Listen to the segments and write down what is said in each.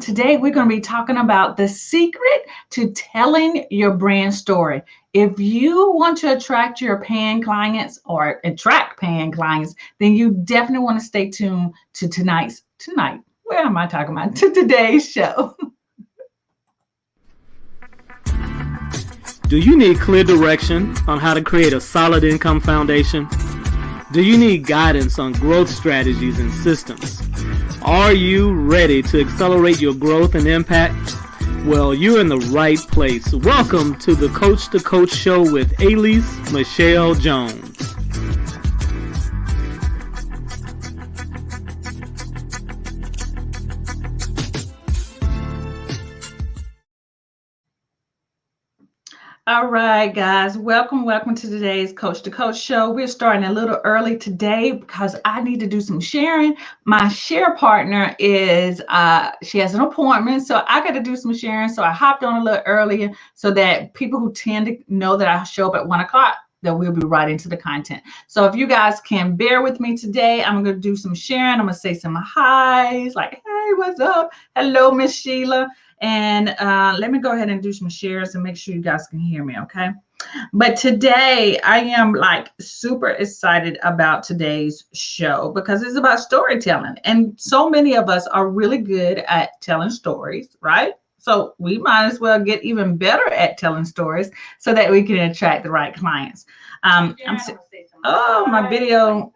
Today, we're going to be talking about the secret to telling your brand story. If you want to attract your paying clients or attract paying clients, then you definitely want to stay tuned to tonight. Where am I talking about? To today's show. Do you need clear direction on how to create a solid income foundation? Do you need guidance on growth strategies and systems? Are you ready to accelerate your growth and impact? Well, you're in the right place. Welcome to the Coach to Coach Show with Elise Michelle Jones. All right, guys, welcome to today's Coach to Coach show. We're starting a little early today because I need to do some sharing. My share partner is, she has an appointment, so I got to do some sharing. So I hopped on a little earlier so that people who tend to know that I show up at 1 o'clock, that we'll be right into the content. So if you guys can bear with me today, I'm going to do some sharing. I'm going to say some highs like, hey, what's up? Hello, Miss Sheila. And let me go ahead and do some shares and make sure you guys can hear me, okay? But today I am like super excited about today's show because it's about storytelling. And so many of us are really good at telling stories, right? So we might as well get even better at telling stories so that we can attract the right clients. My video,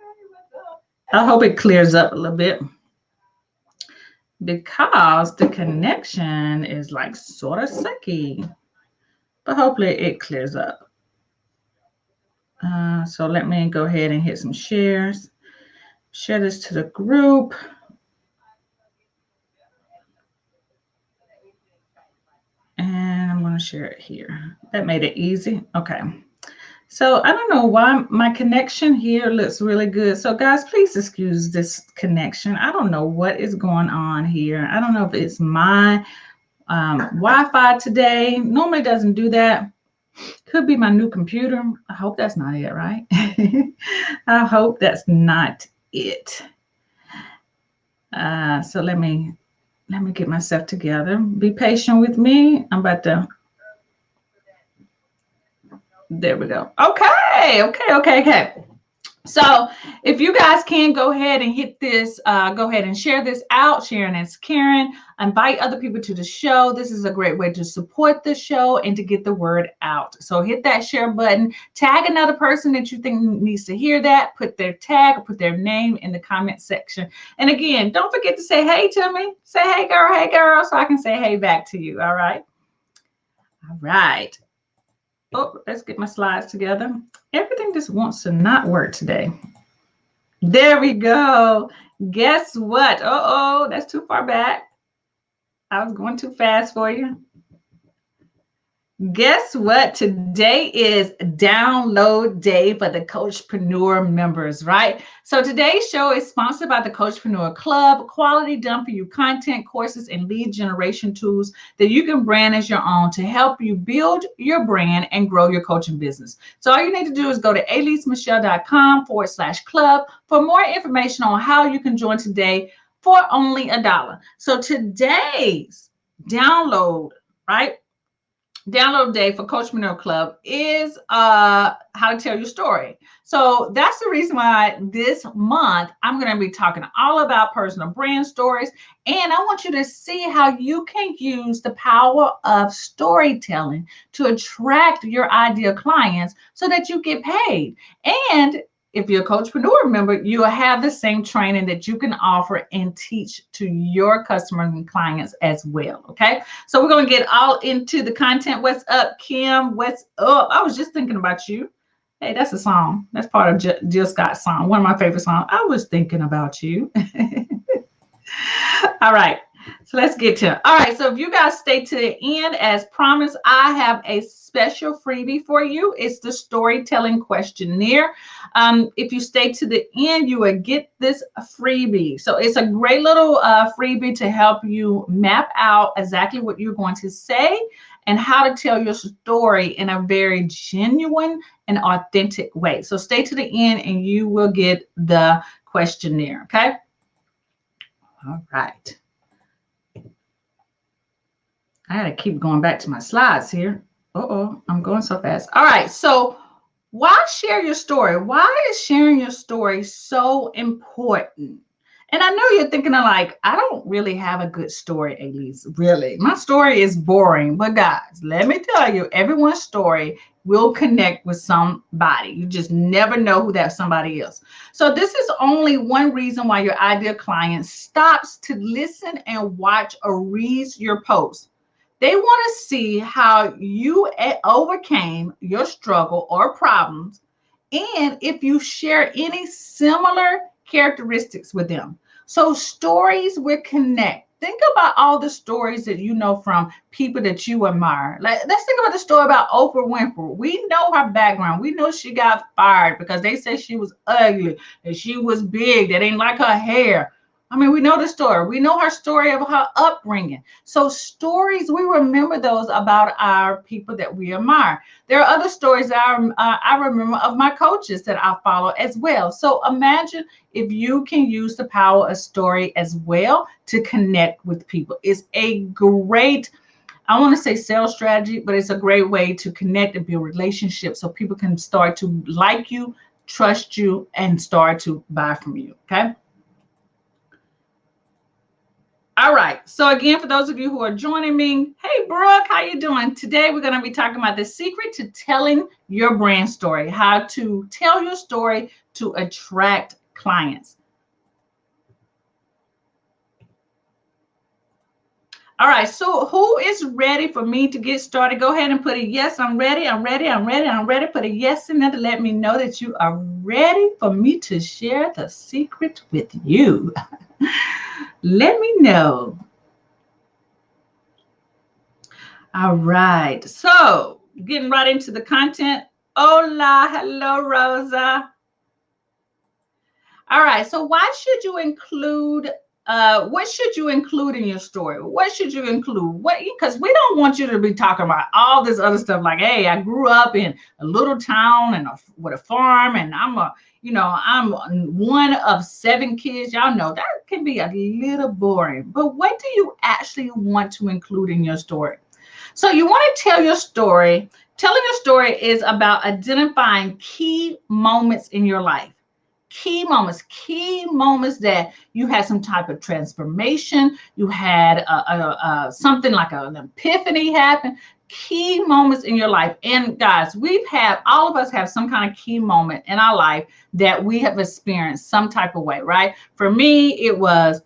I hope it clears up a little bit, because the connection is like sort of sucky, but hopefully it clears up. So let me go ahead and hit some shares. Share this to the group. And I'm going to share it here. That made it easy. Okay. So I don't know why my connection here looks really good. So guys, please excuse this connection. I don't know what is going on here. I don't know if it's my Wi-Fi today. Normally doesn't do that. Could be my new computer. I hope that's not it, right? I hope that's not it. So let me get myself together. Be patient with me. I'm about to. There we go. Okay. So if you guys can go ahead and hit this, go ahead and share this out. Sharon is Karen. Invite other people to the show. This is a great way to support the show and to get the word out. So hit that share button. Tag another person that you think needs to hear that. Put their tag or put their name in the comment section. And again, don't forget to say hey to me. Say hey girl, so I can say hey back to you. All right. Oh, let's get my slides together. Everything just wants to not work today. There we go. Guess what? Oh, that's too far back. I was going too fast for you. Guess what? Today is download day for the Coachpreneur members, right? So today's show is sponsored by the Coachpreneur Club, quality done for you content, courses, and lead generation tools that you can brand as your own to help you build your brand and grow your coaching business. So all you need to do is go to elisemichelle.com/club for more information on how you can join today for only $1. So today's download, right? Download day for Coachpreneur Club is how to tell your story. So that's the reason why this month I'm going to be talking all about personal brand stories. And I want you to see how you can use the power of storytelling to attract your ideal clients so that you get paid. And if you're a Coachpreneur member, you'll have the same training that you can offer and teach to your customers and clients as well, okay? So we're going to get all into the content. What's up, Kim? What's up? I was just thinking about you. Hey, that's a song. That's part of Jill Scott's song, one of my favorite songs. I was thinking about you. All right. So let's get to it. All right. So if you guys stay to the end, as promised, I have a special freebie for you. It's the storytelling questionnaire. If you stay to the end, you will get this freebie. So it's a great little freebie to help you map out exactly what you're going to say and how to tell your story in a very genuine and authentic way. So stay to the end and you will get the questionnaire. Okay. All right. I gotta keep going back to my slides here. I'm going so fast. All right, so why share your story? Why is sharing your story so important? And I know you're thinking of like, I don't really have a good story, Elise. Really, my story is boring. But guys, let me tell you, everyone's story will connect with somebody. You just never know who that somebody is. So this is only one reason why your ideal client stops to listen and watch or reads your post. They want to see how you overcame your struggle or problems, and if you share any similar characteristics with them. So stories will connect. Think about all the stories that you know from people that you admire. Like, let's think about the story about Oprah Winfrey. We know her background. We know she got fired because they said she was ugly and she was big. They didn't like her hair. I mean, we know the story. We know her story of her upbringing. So stories, we remember those about our people that we admire. There are other stories that I remember of my coaches that I follow as well. So imagine if you can use the power of story as well to connect with people. It's a great, I want to say sales strategy, but it's a great way to connect and build relationships so people can start to like you, trust you, and start to buy from you. Okay. All right. So again, for those of you who are joining me, hey, Brooke, how you doing? Today, we're going to be talking about the secret to telling your brand story, how to tell your story to attract clients. All right. So who is ready for me to get started? Go ahead and put a yes. I'm ready. I'm ready. I'm ready. I'm ready. Put a yes in there to let me know that you are ready for me to share the secret with you. Let me know. All right, so getting right into the content. Hola, hello, Rosa. All right, so why should you include, what should you include in your story? What should you include? What, because we don't want you to be talking about all this other stuff like, hey, I grew up in a little town and with a farm, and I'm one of 7 kids. Y'all know that can be a little boring, but what do you actually want to include in your story? So you want to tell your story. Telling your story is about identifying key moments in your life. Key moments that you had some type of transformation. You had something like an epiphany happen. Key moments in your life. And guys, all of us have some kind of key moment in our life that we have experienced some type of way, right? For me, it was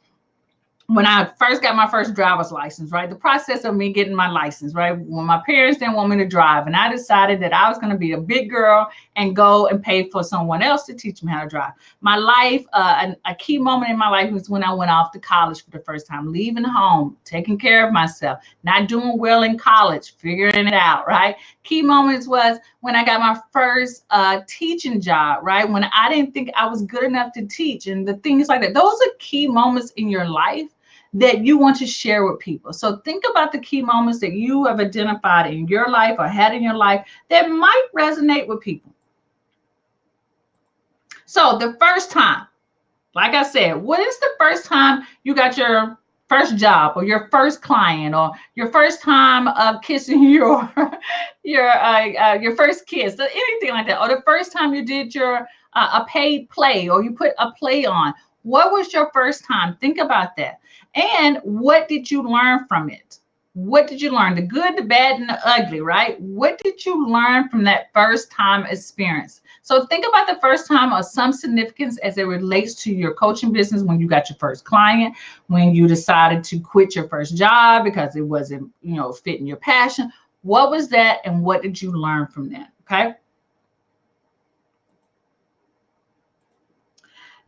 when I first got my first driver's license, right? The process of me getting my license, right? When my parents didn't want me to drive, and I decided that I was going to be a big girl and go and pay for someone else to teach me how to drive. My life, a key moment in my life was when I went off to college for the first time, leaving home, taking care of myself, not doing well in college, figuring it out, right? Key moments was when I got my first teaching job, right? When I didn't think I was good enough to teach and the things like that. Those are key moments in your life that you want to share with people. So think about the key moments that you have identified in your life or had in your life that might resonate with people. So the first time, like I said, what is the first time you got your first job or your first client or your first time of kissing your first kiss, or anything like that, or the first time you did your a paid play or you put a play on? What was your first time? Think about that. And what did you learn from it? What did you learn? The good, the bad, and the ugly, right? What did you learn from that first time experience? So think about the first time of some significance as it relates to your coaching business, when you got your first client, when you decided to quit your first job because it wasn't, fitting your passion. What was that, and what did you learn from that? Okay.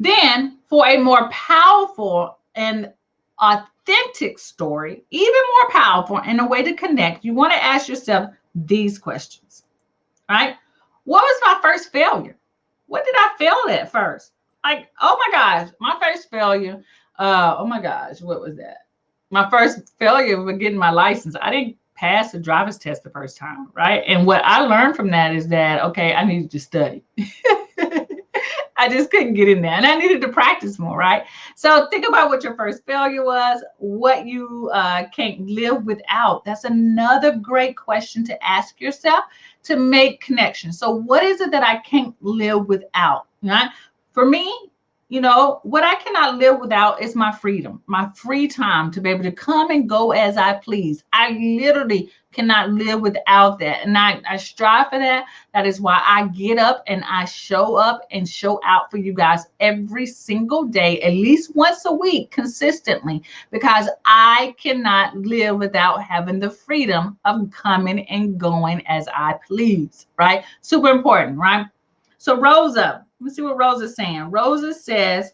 Then for a more powerful and authentic story, even more powerful and a way to connect, you want to ask yourself these questions, right? What was my first failure? What did I fail at first? Like, oh my gosh, my first failure. Oh my gosh, what was that? My first failure was getting my license. I didn't pass the driver's test the first time, right? And what I learned from that is that, okay, I needed to study. I just couldn't get in there, and I needed to practice more, right? So think about what your first failure was, what you can't live without. That's another great question to ask yourself to make connections. So what is it that I can't live without? Right? For me, what I cannot live without is my freedom, my free time to be able to come and go as I please. I literally cannot live without that. And I strive for that. That is why I get up and I show up and show out for you guys every single day, at least once a week, consistently, because I cannot live without having the freedom of coming and going as I please, right? Super important, right? So Rosa, let's see what Rosa's saying. Rosa says,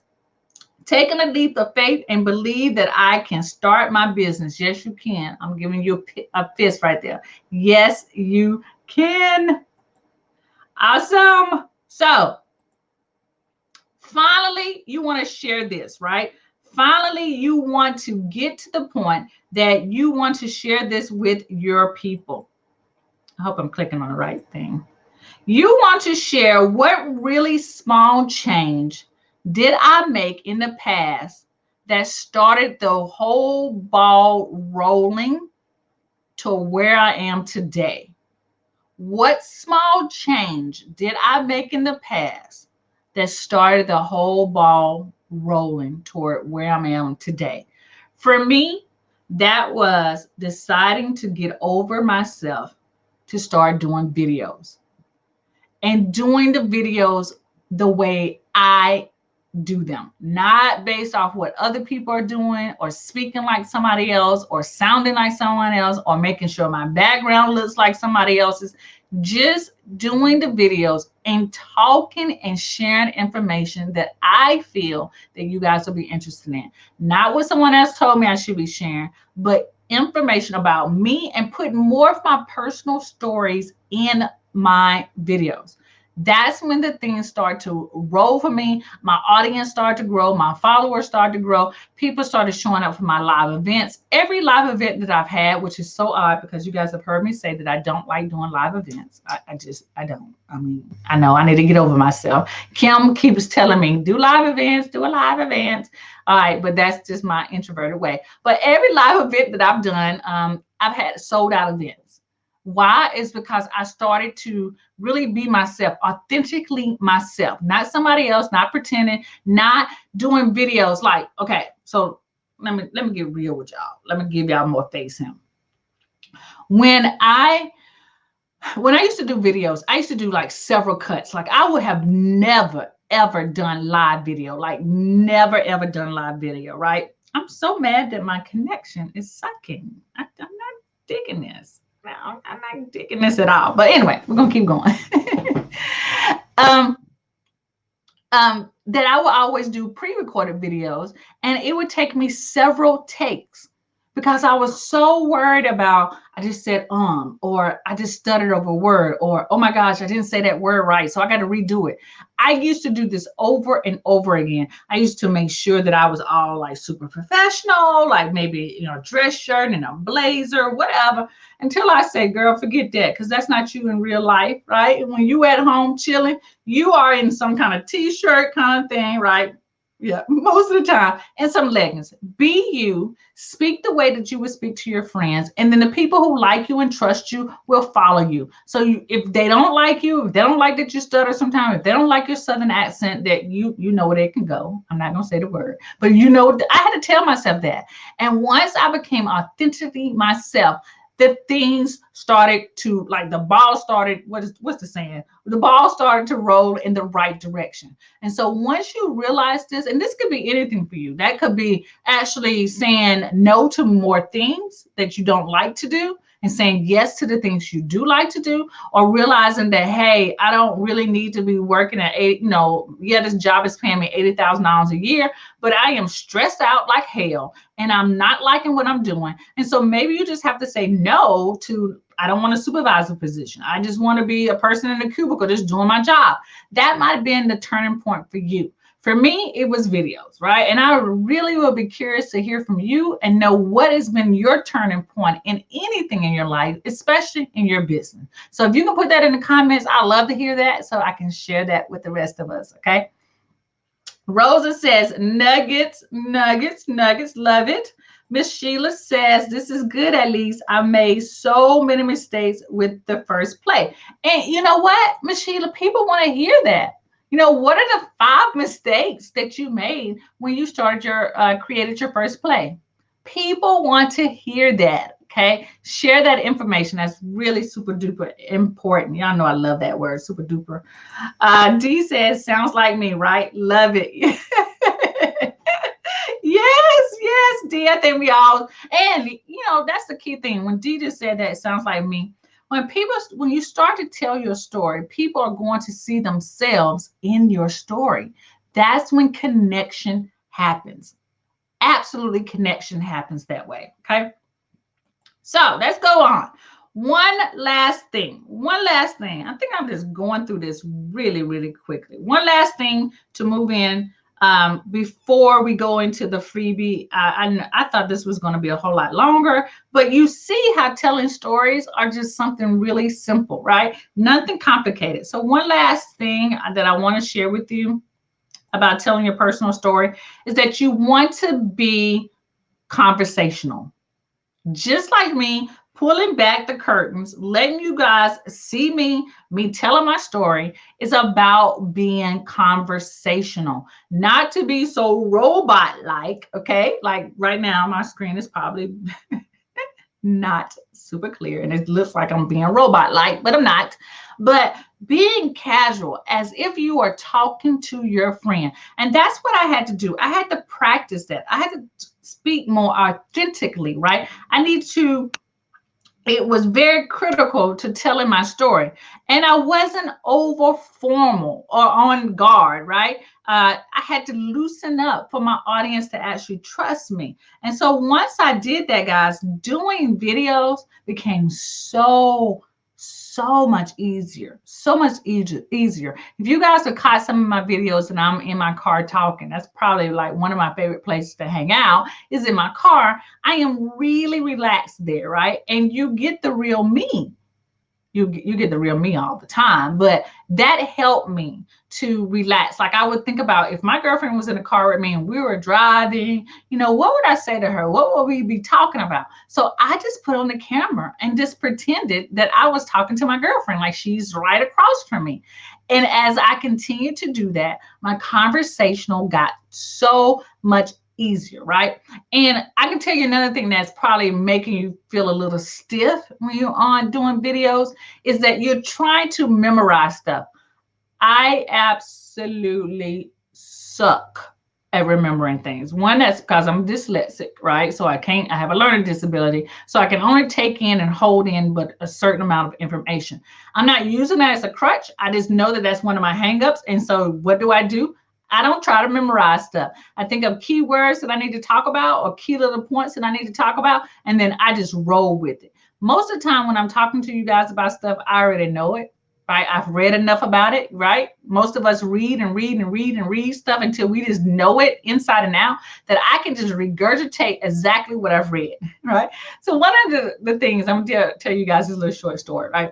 taking a leap of faith and believe that I can start my business. Yes, you can. I'm giving you a fist right there. Yes, you can. Awesome. So finally, you want to share this, right? Finally, you want to get to the point that you want to share this with your people. I hope I'm clicking on the right thing. You want to share what really small change did I make in the past that started the whole ball rolling to where I am today. What small change did I make in the past that started the whole ball rolling toward where I am today? For me, that was deciding to get over myself to start doing videos. And doing the videos the way I do them, not based off what other people are doing or speaking like somebody else or sounding like someone else or making sure my background looks like somebody else's. Just doing the videos and talking and sharing information that I feel that you guys will be interested in. Not what someone else told me I should be sharing, but information about me and putting more of my personal stories in my videos. That's when the things start to roll for me. My audience started to grow. My followers started to grow. People started showing up for my live events. Every live event that I've had, which is so odd because you guys have heard me say that I don't like doing live events. I don't. I mean, I know I need to get over myself. Kim keeps telling me, do live events, do a live event. All right, but that's just my introverted way. But every live event that I've done, I've had sold out events. Why? Is because I started to really be myself, authentically myself, not somebody else, not pretending, not doing videos like, okay, so let me get real with y'all. Let me give y'all more face him. When I used to do videos, I used to do like several cuts. Like I would have never, ever done live video, like never, ever done live video, right? I'm so mad that my connection is sucking. I'm not digging this. I'm not digging this at all. But anyway, we're gonna keep going. That I would always do pre-recorded videos, and it would take me several takes because I was so worried about, I just said or I just stuttered over a word, or oh my gosh, I didn't say that word right, so I got to redo it. I used to do this over and over again. I used to make sure that I was all like super professional, like maybe, dress shirt and a blazer, whatever, until I say, girl, forget that, because that's not you in real life, right? And when you at home chilling, you are in some kind of t-shirt kind of thing, right? Yeah, most of the time, and some leggings. Be you, speak the way that you would speak to your friends, and then the people who like you and trust you will follow you. So if they don't like you, if they don't like that you stutter sometimes, if they don't like your southern accent, that you know where they can go. I'm not gonna say the word, but I had to tell myself that. And once I became authentically myself, the things started to, like the ball started, what's the saying? The ball started to roll in the right direction. And so once you realize this, and this could be anything for you, that could be actually saying no to more things that you don't like to do and saying yes to the things you do like to do, or realizing that, hey, I don't really need to be working at this job is paying me $80,000 a year, but I am stressed out like hell and I'm not liking what I'm doing. And so maybe you just have to say no to, I don't want a supervisor position. I just want to be a person in a cubicle just doing my job. That might have been the turning point for you. For me, it was videos, right? And I really will be curious to hear from you and know what has been your turning point in anything in your life, especially in your business. So if you can put that in the comments, I'd love to hear that so I can share that with the rest of us, okay? Rosa says, nuggets, nuggets, nuggets, love it. Miss Sheila says, this is good, at least. I made so many mistakes with the first play. And you know what, Miss Sheila, people want to hear that. What are the 5 mistakes that you made when you started created your first play? People want to hear that. Okay. Share that information. That's really super duper important. Y'all know I love that word, super duper. D says, sounds like me, right? Love it. Yes, yes, D. I think we all, and that's the key thing. When D just said that, it sounds like me. When you start to tell your story, people are going to see themselves in your story. That's when connection happens. Absolutely, connection happens that way. Okay. So let's go on. One last thing. One last thing. I think I'm just going through this really, really quickly. One last thing to move in before we go into the freebie. I thought this was going to be a whole lot longer, but you see how telling stories are just something really simple, right? Nothing complicated. So one last thing that I want to share with you about telling your personal story is that you want to be conversational. Just like me, pulling back the curtains, letting you guys see me telling my story is about being conversational, not to be so robot like. Okay. Like right now, my screen is probably not super clear and it looks like I'm being robot like, but I'm not. But being casual, as if you are talking to your friend. And that's what I had to do. I had to practice that. I had to speak more authentically, right? It was very critical to telling my story. And I wasn't over formal or on guard, right? I had to loosen up for my audience to actually trust me. And so once I did that, guys, doing videos became so much easier, so much easier. If you guys have caught some of my videos and I'm in my car talking, that's probably like one of my favorite places to hang out is in my car. I am really relaxed there, right? And you get the real me. You get the real me all the time, but that helped me to relax. Like I would think about if my girlfriend was in the car with me and we were driving, what would I say to her? What would we be talking about? So I just put on the camera and just pretended that I was talking to my girlfriend, like she's right across from me. And as I continued to do that, my conversational got so much easier, right? And I can tell you another thing that's probably making you feel a little stiff when you're on doing videos is that you're trying to memorize stuff. I absolutely suck at remembering things. One, that's because I'm dyslexic, right? So I have a learning disability. So I can only take in and hold in but a certain amount of information. I'm not using that as a crutch. I just know that that's one of my hangups. And so what do? I don't try to memorize stuff. I think of keywords that I need to talk about or key little points that I need to talk about, and then I just roll with it. Most of the time when I'm talking to you guys about stuff, I already know it, right? I've read enough about it, right? Most of us read and read and read and read stuff until we just know it inside and out that I can just regurgitate exactly what I've read, right? So one of the things, I'm going to tell you guys this little short story, right?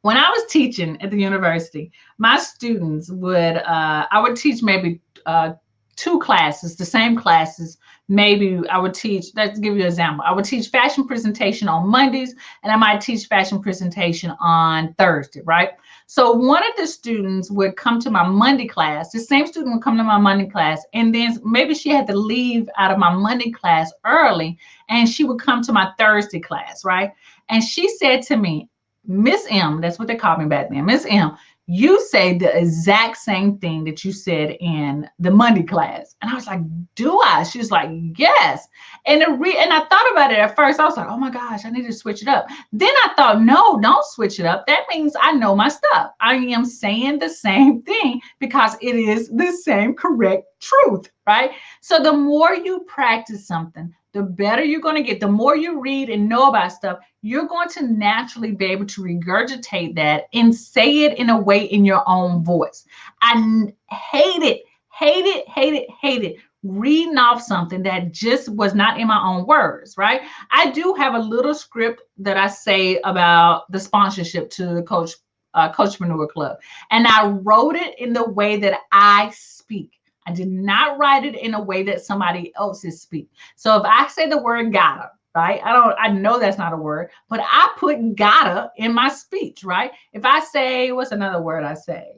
When I was teaching at the university, my students I would teach maybe 2 classes, the same classes. Maybe I would teach, let's give you an example. I would teach fashion presentation on Mondays, and I might teach fashion presentation on Thursday, right? So one of the students would come to my Monday class. The same student would come to my Monday class, and then maybe she had to leave out of my Monday class early, and she would come to my Thursday class, right? And she said to me, Miss M, that's what they called me back then. Miss M, you say the exact same thing that you said in the Monday class. And I was like, do I? She was like, yes. And I thought about it at first. I was like, oh my gosh, I need to switch it up. Then I thought, no, don't switch it up. That means I know my stuff. I am saying the same thing because it is the same correct truth, right? So the more you practice something, the better you're going to get. The more you read and know about stuff, you're going to naturally be able to regurgitate that and say it in a way in your own voice. I hate it reading off something that just was not in my own words, right? I do have a little script that I say about the sponsorship to the Coachpreneur Club. And I wrote it in the way that I speak. I did not write it in a way that somebody else is speak. So if I say the word gotta, right? I know that's not a word, but I put gotta in my speech, right? If I say, what's another word I say?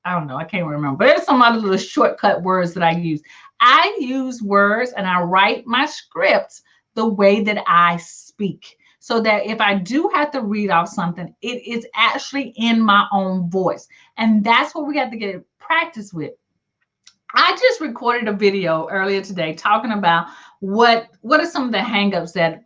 I don't know. I can't remember. But there's some other little shortcut words that I use. I use words and I write my scripts the way that I speak. So that if I do have to read off something, it is actually in my own voice. And that's what we have to get practice with. I just recorded a video earlier today talking about what are some of the hangups that,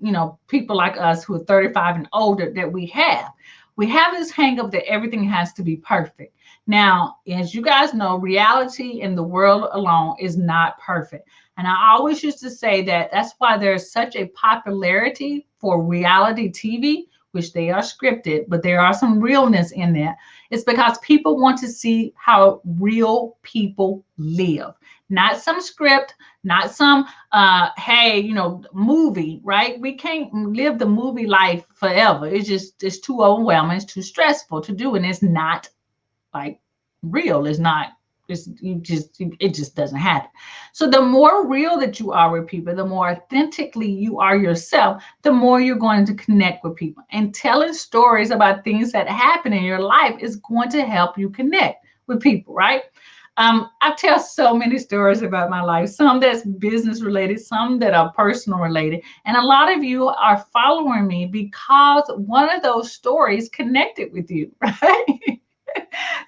people like us who are 35 and older that we have. We have this hangup that everything has to be perfect. Now, as you guys know, reality in the world alone is not perfect. And I always used to say that that's why there's such a popularity for reality TV, which they are scripted, but there are some realness in there. It's because people want to see how real people live, not some script, not some, movie, right? We can't live the movie life forever. It's too overwhelming. It's too stressful to do. And it's not like real. It's not. It just doesn't happen. So the more real that you are with people, the more authentically you are yourself, the more you're going to connect with people. And telling stories about things that happen in your life is going to help you connect with people, right? I tell so many stories about my life, some that's business related, some that are personal related. And a lot of you are following me because one of those stories connected with you, right?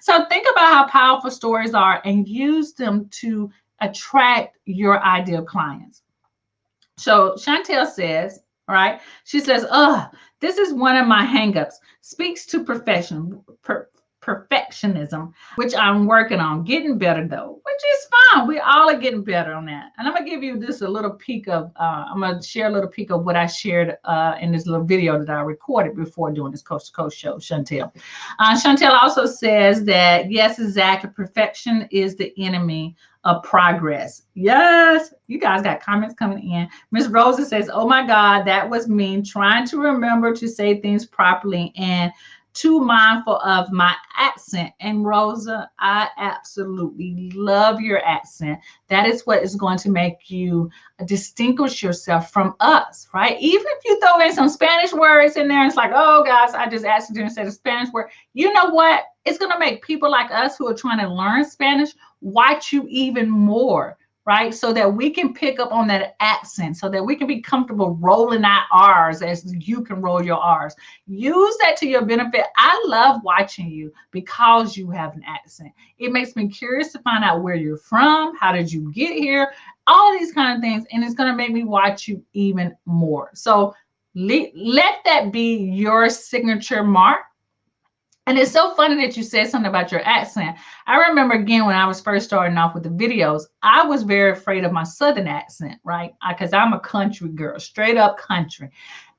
So think about how powerful stories are and use them to attract your ideal clients. So Chantel says, all right, she says, this is one of my hangups. Speaks to perfectionism, which I'm working on, getting better though, which is fine. We all are getting better on that. And I'm gonna give you this a little peek of, I'm gonna share a little peek of what I shared in this little video that I recorded before doing this Coach to Coach show, Chantel. Chantel also says that, yes, exactly, perfection is the enemy of progress. Yes, you guys got comments coming in. Miss Rosa says, oh my God, that was me trying to remember to say things properly and too mindful of my accent. And Rosa, I absolutely love your accent. That is what is going to make you distinguish yourself from us, right? Even if you throw in some Spanish words in there, it's like, oh guys, I just accidentally said a Spanish word. You know what? It's going to make people like us who are trying to learn Spanish watch you even more, right? So that we can pick up on that accent, so that we can be comfortable rolling our R's as you can roll your R's. Use that to your benefit. I love watching you because you have an accent. It makes me curious to find out where you're from, how did you get here, all of these kind of things. And it's going to make me watch you even more. So let that be your signature mark. And it's so funny that you said something about your accent. I remember again when I was first starting off with the videos, I was very afraid of my Southern accent, right? Because I'm a country girl, straight up country.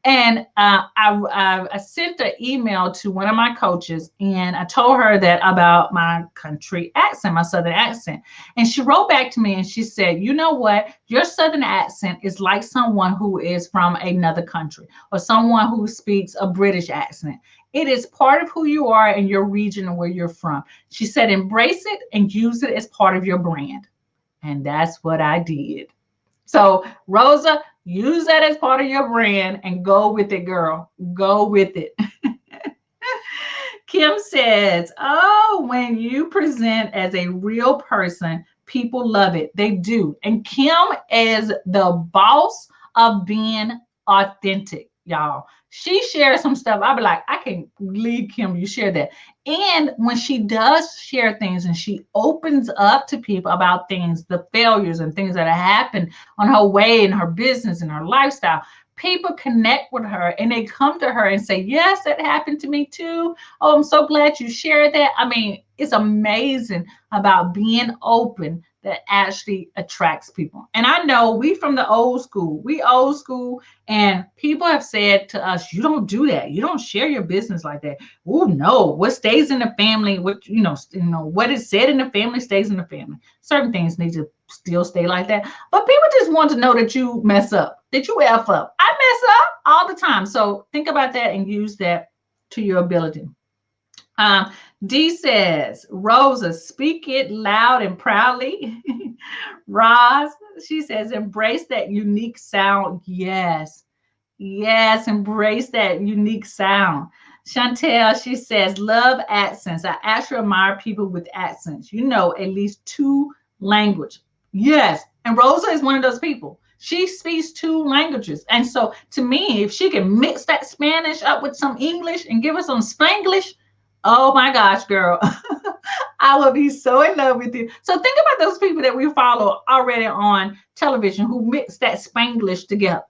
And I sent an email to one of my coaches and I told her that about my country accent, my Southern accent. And she wrote back to me and she said, you know what? Your Southern accent is like someone who is from another country or someone who speaks a British accent. It is part of who you are in your region and where you're from. She said, embrace it and use it as part of your brand. And that's what I did. So Rosa, use that as part of your brand and go with it, girl. Go with it. Kim says, oh, when you present as a real person, people love it. They do. And Kim is the boss of being authentic, y'all. She shares some stuff. I'll be like, I can't believe, Kim, you share that. And when she does share things and she opens up to people about things, the failures and things that have happened on her way in her business and her lifestyle, people connect with her and they come to her and say, yes, that happened to me too. Oh, I'm so glad you shared that. I mean, it's amazing about being open that actually attracts people. And I know we from the old school, and people have said to us, you don't do that. You don't share your business like that. Oh no, what stays in the family, what what is said in the family stays in the family. Certain things need to still stay like that. But people just want to know that you mess up, that you F up. I mess up all the time. So think about that and use that to your ability. D says, Rosa, speak it loud and proudly. Roz, she says, embrace that unique sound. Yes. Yes, embrace that unique sound. Chantel, she says, love accents. I actually admire people with accents. You know, at least two language. Yes. And Rosa is one of those people. She speaks two languages. And so to me, if she can mix that Spanish up with some English and give us some Spanglish, oh my gosh, girl. I will be so in love with you. So think about those people that we follow already on television who mix that Spanglish together.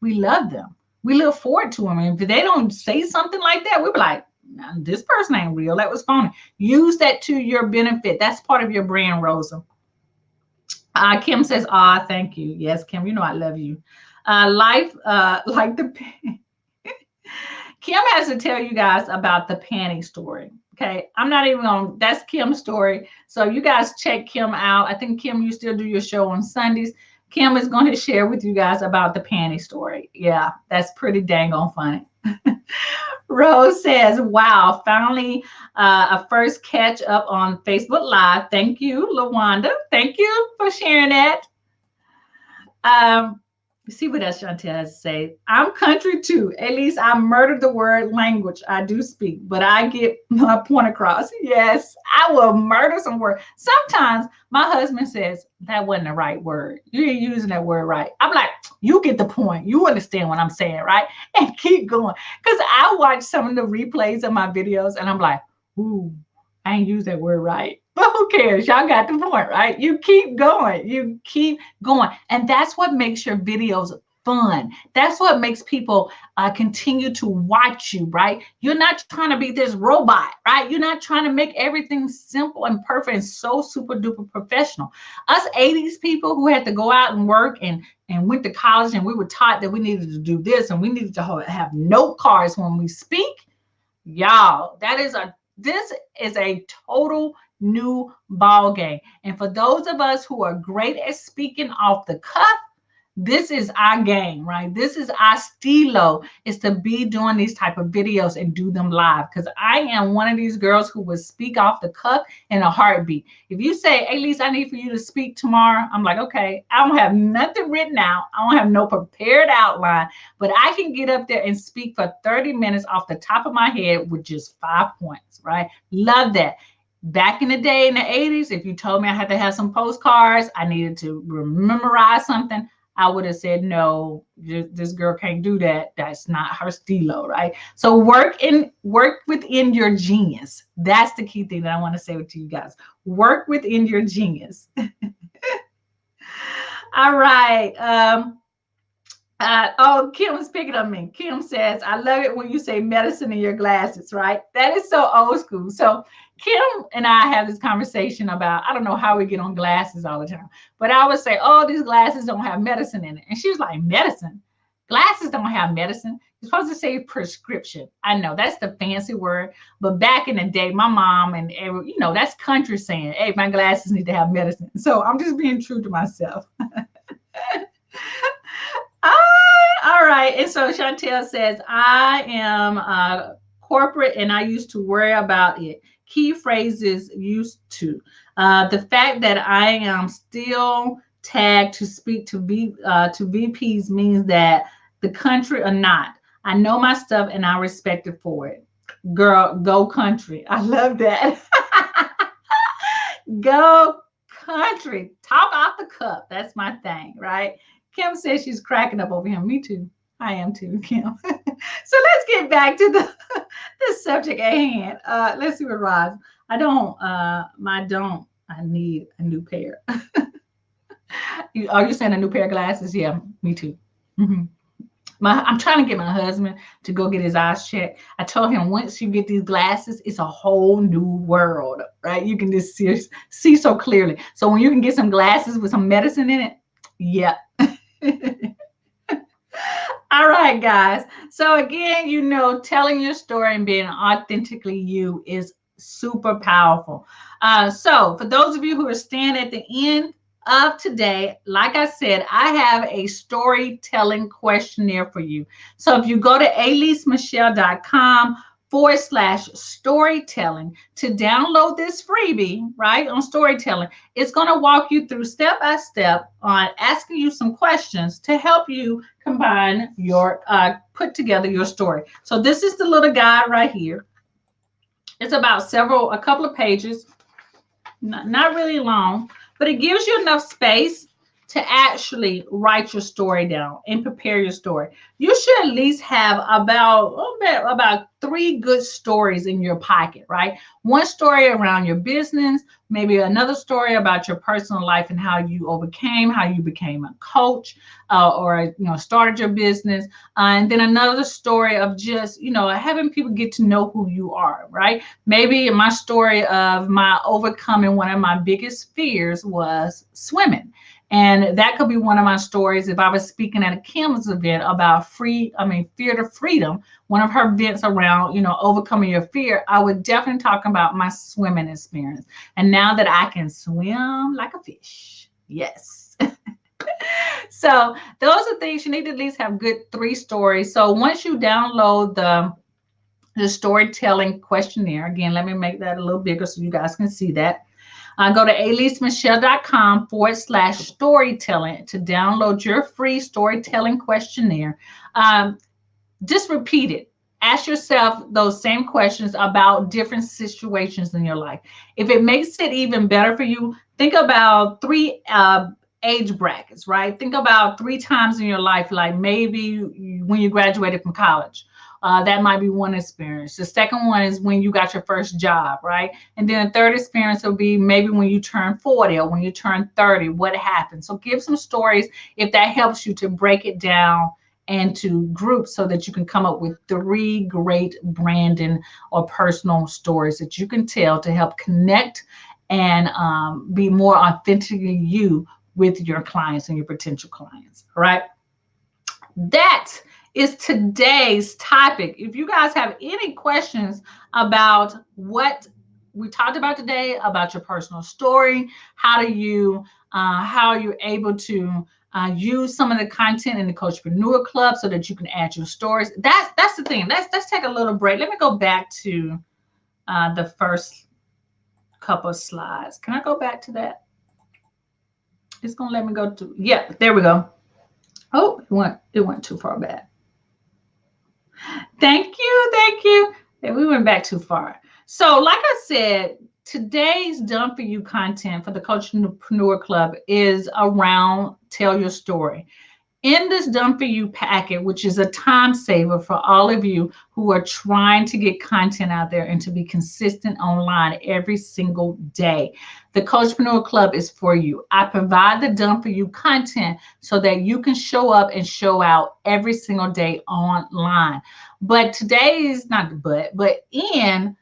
We love them. We look forward to them. And if they don't say something like that, we'll be like, nah, this person ain't real. That was phony. Use that to your benefit. That's part of your brand, Rosa. Kim says, thank you. Yes, Kim, you know I love you. Life, like the Kim has to tell you guys about the Panty Story. Okay, I'm not even on. That's Kim's story. So you guys check Kim out. I think Kim, you still do your show on Sundays. Kim is going to share with you guys about the Panty Story. Yeah, that's pretty dang on funny. Rose says, wow, finally a first catch up on Facebook Live. Thank you, LaWanda. Thank you for sharing that. See what else Chantel has to say. I'm country too. At least I murdered the word language. I do speak, but I get my point across. Yes, I will murder some words. Sometimes my husband says, that wasn't the right word. You ain't using that word right. I'm like, you get the point. You understand what I'm saying, right? And keep going. Because I watch some of the replays of my videos and I'm like, ooh, I ain't use that word right. But who cares? Y'all got the point, right? You keep going. You keep going. And that's what makes your videos fun. That's what makes people continue to watch you, right? You're not trying to be this robot, right? You're not trying to make everything simple and perfect and so super duper professional. Us 80s people who had to go out and work and went to college and we were taught that we needed to do this and we needed to have note cards when we speak. Y'all, this is a total new ball game. And for those of us who are great at speaking off the cuff, this is our game, right? This is our stilo, is to be doing these type of videos and do them live. Because I am one of these girls who will speak off the cuff in a heartbeat. If you say, hey, Lisa, I need for you to speak tomorrow, I'm like, okay, I don't have nothing written out. I don't have no prepared outline, but I can get up there and speak for 30 minutes off the top of my head with just 5 points, right? Love that. Back in the day in the 80s, if you told me I had to have some postcards, I needed to memorize something, I would have said, no, this girl can't do that. That's not her stilo, right? So work within your genius. That's the key thing that I want to say to you guys. Work within your genius. All right. Kim is picking on me. Kim says, I love it when you say medicine in your glasses, right? That is so old school. So Kim and I have this conversation about, I don't know how we get on glasses all the time, but I would say, oh, these glasses don't have medicine in it. And she was like, medicine? Glasses don't have medicine. You're supposed to say prescription. I know that's the fancy word, but back in the day, my mom and that's country saying, hey, my glasses need to have medicine. So I'm just being true to myself. All right. And so Chantel says, I am corporate and I used to worry about it. Key phrases used to. The fact that I am still tagged to speak to VPs means that the country or not. I know my stuff and I respect it for it. Girl, go country. I love that. Go country. Talk off the cup. That's my thing, right? Kim says she's cracking up over him. Me too. I am too, Kim. So let's get back to the subject at hand. Let's see what Roz. I need a new pair. Are you saying a new pair of glasses? Yeah, me too. Mm-hmm. I'm trying to get my husband to go get his eyes checked. I told him once you get these glasses, it's a whole new world, right? You can just see so clearly. So when you can get some glasses with some medicine in it, yeah. All right, guys. So again, telling your story and being authentically you is super powerful. So for those of you who are staying at the end of today, like I said, I have a storytelling questionnaire for you. So if you go to alisemichelle.com /storytelling to download this freebie, right, on storytelling. It's going to walk you through step by step on asking you some questions to help you combine your, put together your story. So this is the little guide right here. It's about a couple of pages, not really long, but it gives you enough space to actually write your story down and prepare your story. You should at least have about 3 good stories in your pocket, right? One story around your business, maybe another story about your personal life and how you became a coach, or started your business, and then another story of just having people get to know who you are, right? Maybe my story of my overcoming one of my biggest fears was swimming. And that could be one of my stories if I was speaking at a Kim's event about fear to freedom, one of her events around, overcoming your fear. I would definitely talk about my swimming experience. And now that I can swim like a fish, yes. So those are things you need to at least have good 3 stories. So once you download the storytelling questionnaire, again, let me make that a little bigger so you guys can see that. Go to alisemichelle.com/storytelling to download your free storytelling questionnaire. Just repeat it. Ask yourself those same questions about different situations in your life. If it makes it even better for you, think about 3 age brackets, right? Think about 3 times in your life, like maybe when you graduated from college. That might be one experience. The second one is when you got your first job, right? And then the third experience will be maybe when you turn 40 or when you turn 30, what happened. So give some stories if that helps you to break it down into groups so that you can come up with 3 great branding or personal stories that you can tell to help connect and be more authentically you with your clients and your potential clients, all right? That is today's topic. If you guys have any questions about what we talked about today, about your personal story, how you're able to use some of the content in the Coachpreneur Club so that you can add your stories. That's the thing. Let's take a little break. Let me go back to the first couple of slides. Can I go back to that? It's gonna let me go to, yeah, there we go. Oh, it went too far back. Thank you. We went back too far. So like I said, today's done for you content for the Coachpreneur Club is around tell your story. In this done for you packet, which is a time saver for all of you who are trying to get content out there and to be consistent online every single day. The Coachpreneur Club is for you. I provide the done for you content so that you can show up and show out every single day online. But today is not the but in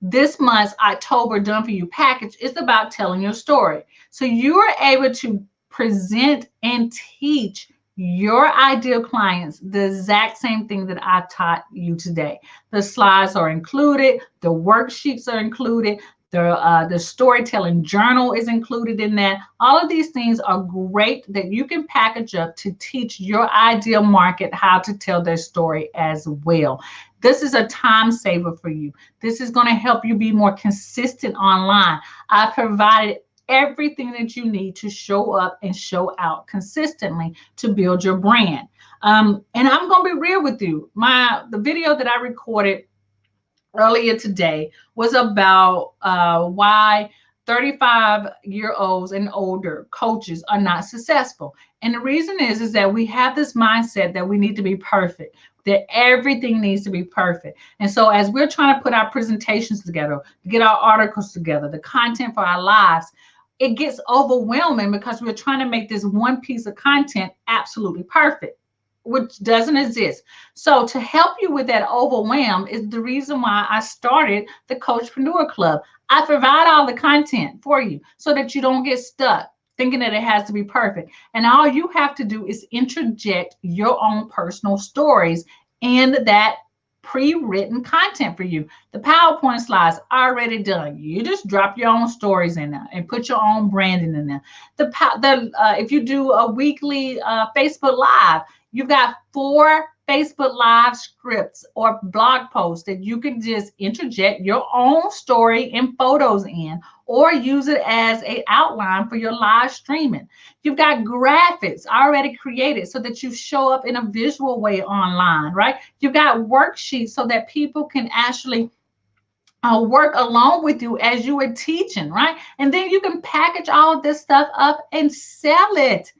this month's October done for you package is about telling your story. So you are able to present and teach your ideal clients the exact same thing that I taught you today. The slides are included, the worksheets are included, the storytelling journal is included in that. All of these things are great that you can package up to teach your ideal market how to tell their story as well. This is a time saver for you. This is going to help you be more consistent online. I provided everything that you need to show up and show out consistently to build your brand. And I'm going to be real with you. The video that I recorded earlier today was about why 35-year-olds and older coaches are not successful. And the reason is that we have this mindset that we need to be perfect, that everything needs to be perfect. And so as we're trying to put our presentations together, get our articles together, the content for our lives, it gets overwhelming because we're trying to make this one piece of content absolutely perfect, which doesn't exist. So to help you with that overwhelm is the reason why I started the Coachpreneur Club. I provide all the content for you so that you don't get stuck thinking that it has to be perfect. And all you have to do is interject your own personal stories in that pre-written content for you. The PowerPoint slides are already done. You just drop your own stories in there and put your own branding in there. If you do a weekly Facebook Live, You've got 4 Facebook Live scripts or blog posts that you can just interject your own story and photos in, or use it as an outline for your live streaming. You've got graphics already created so that you show up in a visual way online, right? You've got worksheets so that people can actually work along with you as you are teaching, right? And then you can package all of this stuff up and sell it.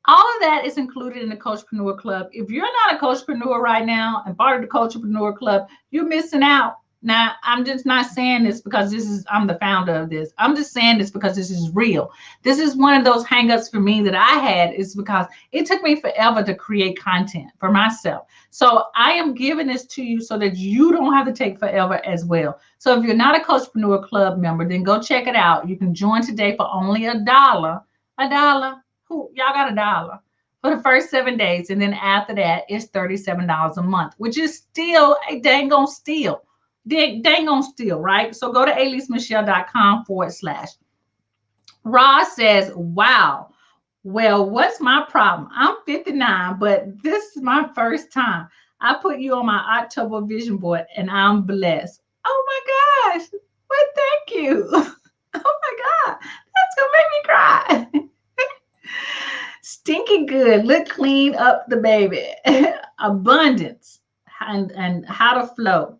All of that is included in the Coachpreneur Club. If you're not a Coachpreneur right now and part of the Coachpreneur Club, you're missing out. Now, I'm just not saying this because I'm the founder of this. I'm just saying this because this is real. This is one of those hangups for me that I had, is because it took me forever to create content for myself. So I am giving this to you so that you don't have to take forever as well. So if you're not a Coachpreneur Club member, then go check it out. You can join today for only $1. $1. Y'all got $1 for the first 7 days. And then after that, it's $37 a month, which is still a dang on steal. Dang on steal, right? So go to alisemichelle.com/. Ross says, wow. Well, what's my problem? I'm 59, but this is my first time. I put you on my October vision board and I'm blessed. Oh my gosh. Well, thank you. Oh my God. That's going to make me cry. Stinky good. Look clean up the baby. Abundance and how to flow.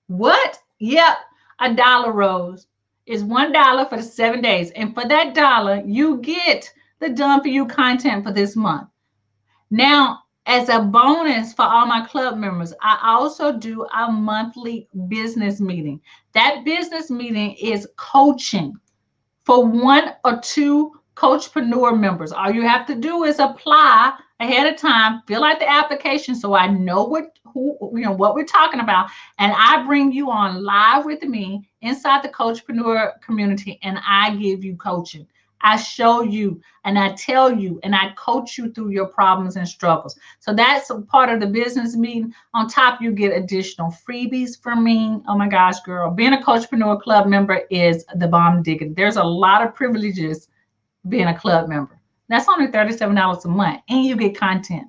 What? Yep. $1, Rose. Is $1 for the 7 days. And for that $1, you get the done for you content for this month. Now, as a bonus for all my club members, I also do a monthly business meeting. That business meeting is coaching for 1 or 2 Coachpreneur members. All you have to do is apply ahead of time, fill out the application so I know what we're talking about, and I bring you on live with me inside the Coachpreneur community, and I give you coaching. I show you and I tell you and I coach you through your problems and struggles. So that's a part of the business meeting. On top, you get additional freebies from me. Oh my gosh, girl. Being a Coachpreneur Club member is the bomb digging. There's a lot of privileges being a club member. That's only $37 a month, and you get content.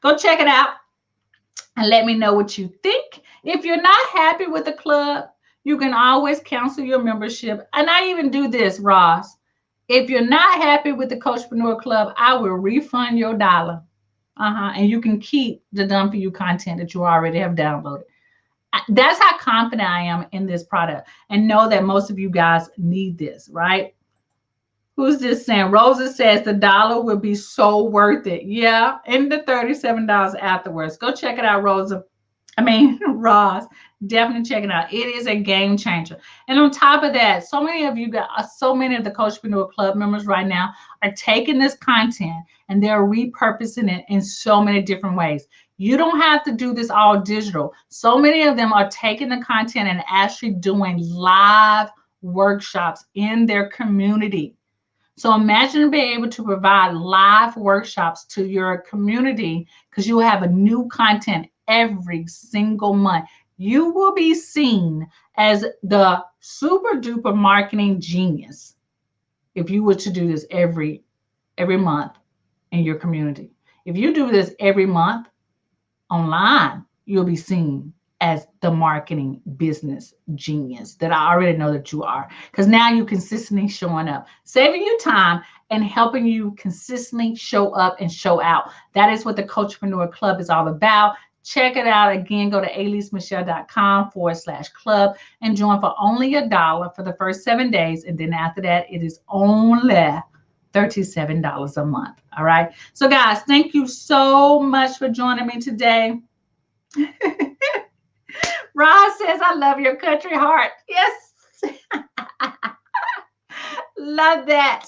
Go check it out and let me know what you think. If you're not happy with the club, you can always cancel your membership. And I even do this, Ross. If you're not happy with the Coachpreneur Club, I will refund your $1. And you can keep the done for you content that you already have downloaded. That's how confident I am in this product, and know that most of you guys need this, right? Who's this saying? Rosa says the $1 will be so worth it. Yeah, and the $37 afterwards. Go check it out, Rosa. Ross. Definitely check it out. It is a game changer. And on top of that, so many of the Coachpreneur Club members right now are taking this content and they're repurposing it in so many different ways. You don't have to do this all digital. So many of them are taking the content and actually doing live workshops in their community. So imagine being able to provide live workshops to your community, because you have a new content every single month. You will be seen as the super duper marketing genius if you were to do this every month in your community. If you do this every month online, you'll be seen as the marketing business genius that I already know that you are, because now you're consistently showing up, saving you time and helping you consistently show up and show out. That is what the Coachpreneur Club is all about. Check it out. Again, go to alisemichelle.com/club and join for only $1 for the first 7 days. And then after that, it is only $37 a month. All right. So guys, thank you so much for joining me today. Ross says, I love your country heart. Yes. Love that.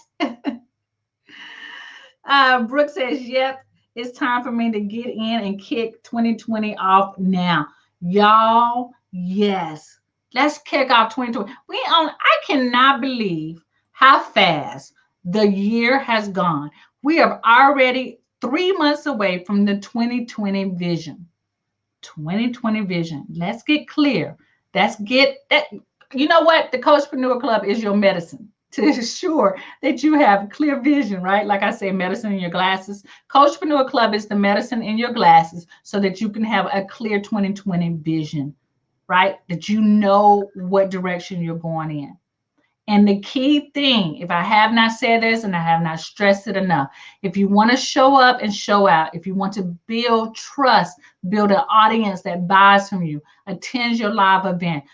Brooke says, yep, it's time for me to get in and kick 2020 off now. Y'all, yes. Let's kick off 2020. I cannot believe how fast the year has gone. We are already 3 months away from the 2020 vision. 2020 vision. Let's get clear. Let's get that. You know what? The Coachpreneur Club is your medicine. to ensure that you have clear vision, right? Like I say, medicine in your glasses. Coachpreneur Club is the medicine in your glasses so that you can have a clear 2020 vision, right? That you know what direction you're going in. And the key thing, if I have not said this and I have not stressed it enough, if you want to show up and show out, if you want to build trust, build an audience that buys from you, attends your live event,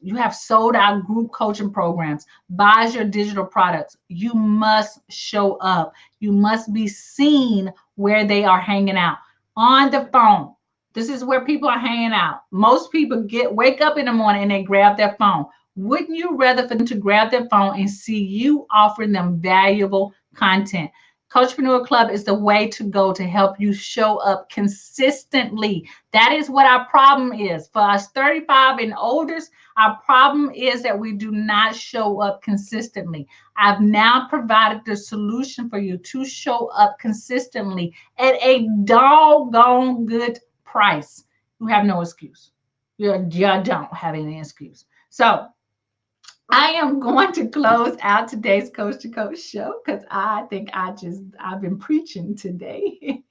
you have sold out group coaching programs, buys your digital products, you must show up. You must be seen where they are hanging out on the phone. This is where people are hanging out. Most people wake up in the morning and they grab their phone. Wouldn't you rather for them to grab their phone and see you offering them valuable content? Coachpreneur Club is the way to go to help you show up consistently. That is what our problem is. For us 35 and older, our problem is that we do not show up consistently. I've now provided the solution for you to show up consistently at a doggone good price. You have no excuse. You don't have any excuse. So I am going to close out today's Coach to Coach show because I think I've been preaching today.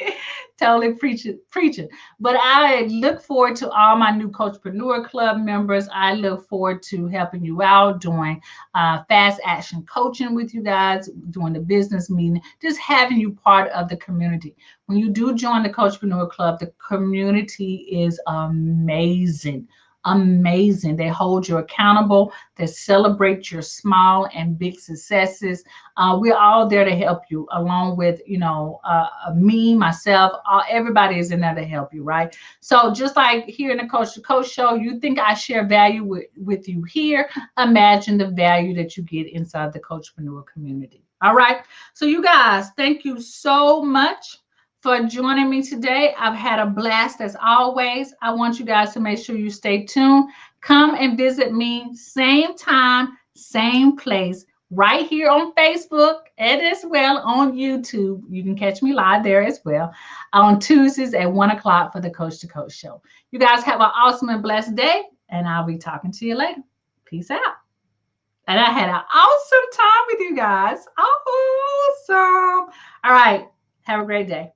Totally preaching. But I look forward to all my new Coachpreneur Club members. I look forward to helping you out, doing fast action coaching with you guys, doing the business meeting, just having you part of the community. When you do join the Coachpreneur Club, the community is amazing. Amazing. They hold you accountable. They celebrate your small and big successes. We're all there to help you, along with, me, myself, everybody is in there to help you, right? So just like here in the Coach to Coach show, you think I share value with you here. Imagine the value that you get inside the Coachpreneur community. All right. So you guys, thank you so much for joining me today. I've had a blast as always. I want you guys to make sure you stay tuned. Come and visit me same time, same place, right here on Facebook and as well on YouTube. You can catch me live there as well on Tuesdays at 1 o'clock for the Coach to Coach show. You guys have an awesome and blessed day, and I'll be talking to you later. Peace out. And I had an awesome time with you guys. Awesome. All right. Have a great day.